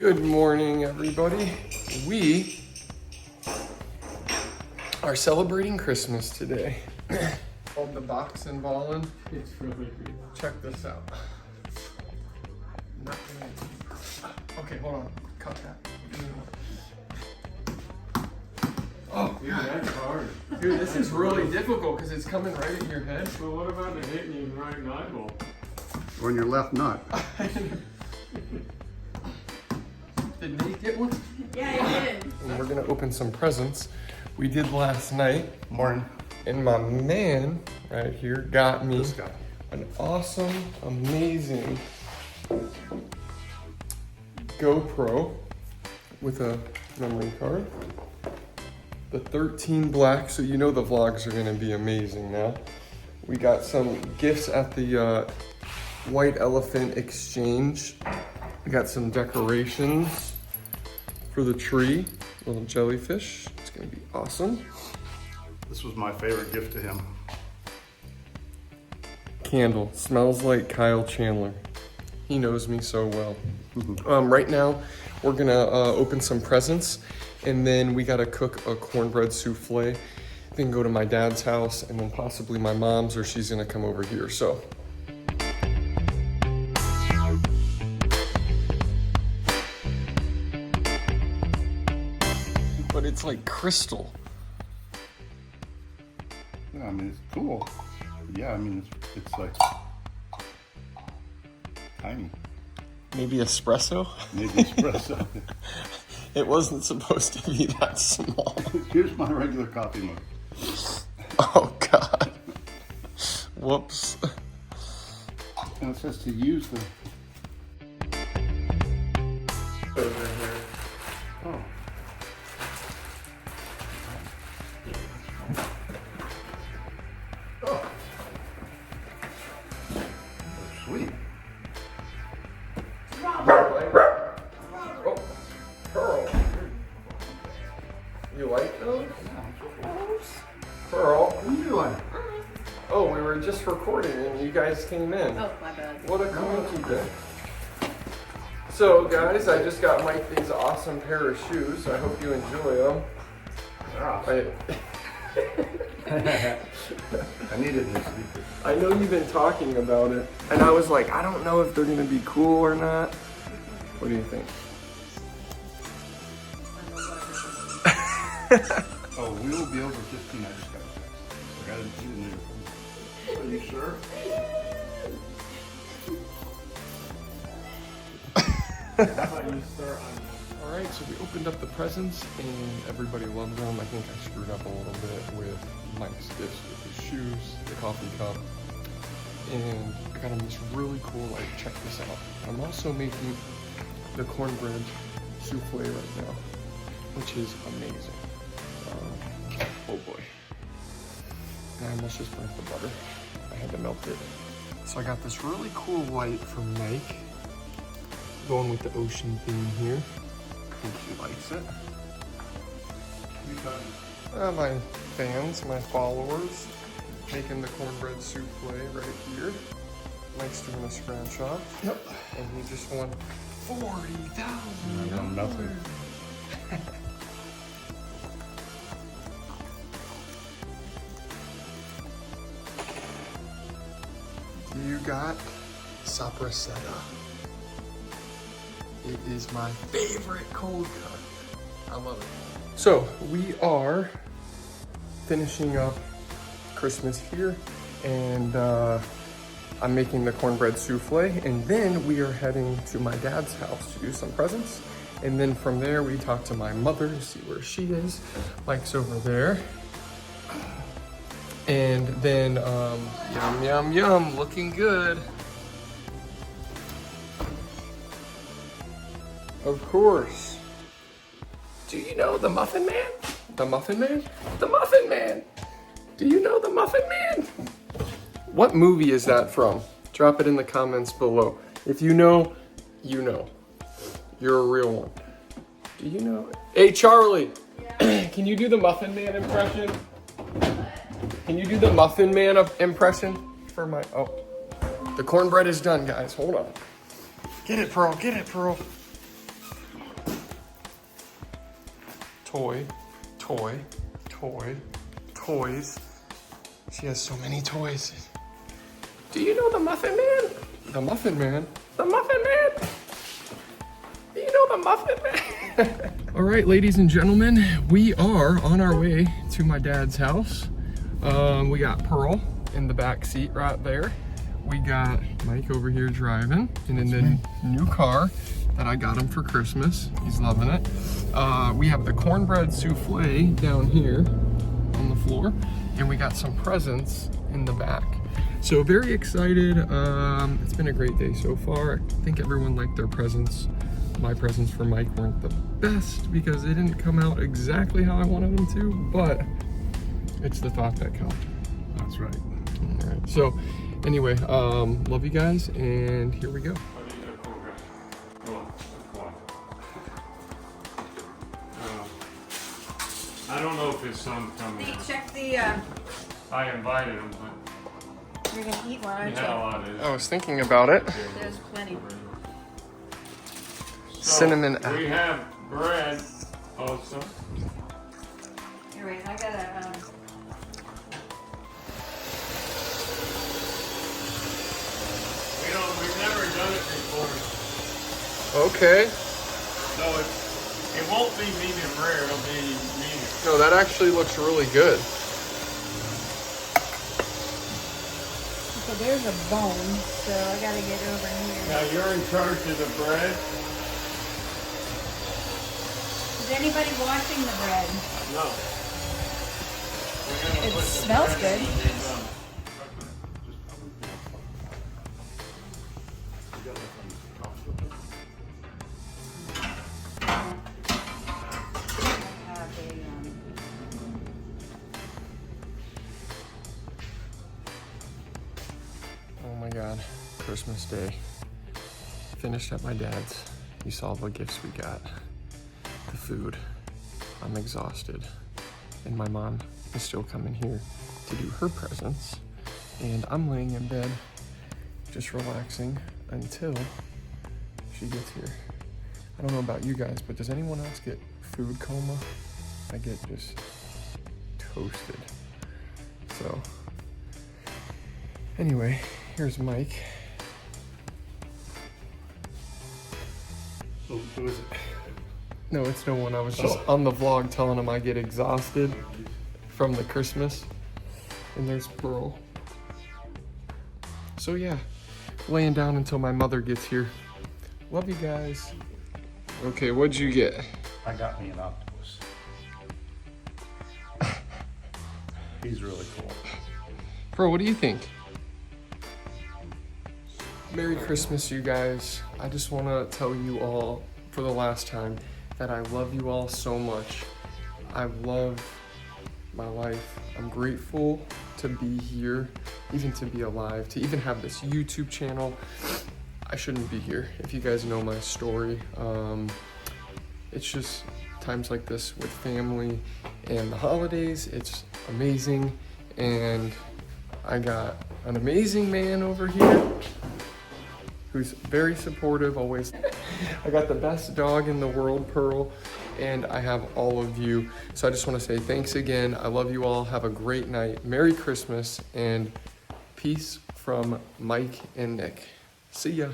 Good morning, everybody. We are celebrating Christmas today. Called the box and ballin'. It's really good. Check this out. Okay, hold on. Cut that. Oh, Dude, that's hard. dude, this is really difficult because it's coming right at your head. Well, what about the hitting you in the right eyeball? On your left nut. Did Nate get one? Yeah, I did. And we're gonna open some presents we did last night. Morning. And my man right here got me This guy. an awesome, amazing GoPro with a memory card. The 13 black, so you know the vlogs are gonna be amazing now. We got some gifts at the White Elephant Exchange. We got some decorations for the tree, little jellyfish. It's gonna be awesome. This was my favorite gift to him. Candle, smells like Kyle Chandler. He knows me so well. Right now, we're gonna open some presents, and then we gotta cook a cornbread souffle, then go to my dad's house, and then possibly my mom's, or she's gonna come over here, so. But it's like crystal. Yeah, I mean, it's cool. Yeah, I mean, it's like tiny. Maybe espresso? Maybe espresso. It wasn't supposed to be that small. Here's my regular coffee mug. Oh God. Whoops. And it says to use the. Over here. Oh. Oh. Sweet. Oh, Pearl. You like those? Pearl. What are you doing? Oh, we were just recording and you guys came in. Oh, my bad. What a coincidence. So guys, I just got Mike these awesome pair of shoes. I hope you enjoy them. I needed new sneakers. I know you've been talking about it, and I was like, I don't know if they're gonna be cool or not. What do you think? Oh, we will be over 15. I just got a text. I got to do the new. Are you sure? How about you start on All right, so we opened up the presents, and everybody loved them. I think I screwed up a little bit with Mike's gifts with his shoes, the coffee cup, and I got him this really cool light. Check this out. I'm also making the cornbread souffle right now, which is amazing. Oh boy. And I almost just burnt the butter. I had to melt it. So I got this really cool light from Mike. Going with the ocean theme here. I think she likes it. My fans, my followers, making the cornbread souffle right here. Mike's doing a screenshot. Yep. And he just won $40,000. I won nothing. You got Sapriceta. It is my favorite cold cut. I love it. So we are finishing up Christmas here, and I'm making the cornbread souffle, and then we are heading to my dad's house to do some presents. And then from there, we talk to my mother to see where she is. Mike's over there. And then, yum, yum, yum, looking good. Of course. Do you know the Muffin Man? The Muffin Man? The Muffin Man! Do you know the Muffin Man? What movie is that from? Drop it in the comments below. If you know, you know. You're a real one. Do you know it? Hey, Charlie! Yeah. Can you do the Muffin Man impression? Can you do the Muffin Man impression for my... Oh. The cornbread is done, guys. Hold on. Get it, Pearl. Get it, Pearl. toy, toy, toy, toys. She has so many toys. Do you know the Muffin Man? The Muffin Man? The Muffin Man? Do you know the Muffin Man? All right, ladies and gentlemen, we are on our way to my dad's house. We got Pearl in the back seat right there. We got Mike over here driving, and in the new car that I got him for Christmas. He's loving it. We have the cornbread souffle down here on the floor, and we got some presents in the back. So very excited. It's been a great day so far. I think everyone liked their presents. My presents for Mike weren't the best because they didn't come out exactly how I wanted them to, but it's the thought that counts. That's right. All right. So anyway, love you guys, and here we go. I don't know if his son's coming. Check the, I invited him, but you're gonna eat one, he aren't had a you? lot of I was thinking about it. There's plenty. Cinnamon. We have bread also. Here, wait, I gotta, We've never done it before, Okay. so it won't be medium rare, it'll be medium. No, that actually looks really good. so there's a bone, so I gotta get over here. Now you're in charge of the bread? Is anybody washing the bread? No. It smells good. Oh my God, Christmas Day. Finished at my dad's. You saw the gifts we got. The food. I'm exhausted. And my mom is still coming here to do her presents. And I'm laying in bed, just relaxing until she gets here. I don't know about you guys, but does anyone else get food coma? I get just toasted. So, anyway, here's Mike. Who is it? No, it's no one. I was just on the vlog telling him I get exhausted from the Christmas. And there's Pearl. So yeah, laying down until my mother gets here. Love you guys. Okay, what'd you get? I got me an octopus. He's really cool. Pearl, what do you think? Merry Christmas, you guys. I just want to tell you all for the last time that I love you all so much. I love my life. I'm grateful to be here, even to be alive, to even have this YouTube channel. I shouldn't be here if you guys know my story. It's just times like this with family and the holidays. It's amazing. And I got an amazing man over here who's very supportive always. I got the best dog in the world, Pearl, and I have all of you. So I just want to say thanks again. I love you all. Have a great night. Merry Christmas and peace from Mike and Nick. See ya.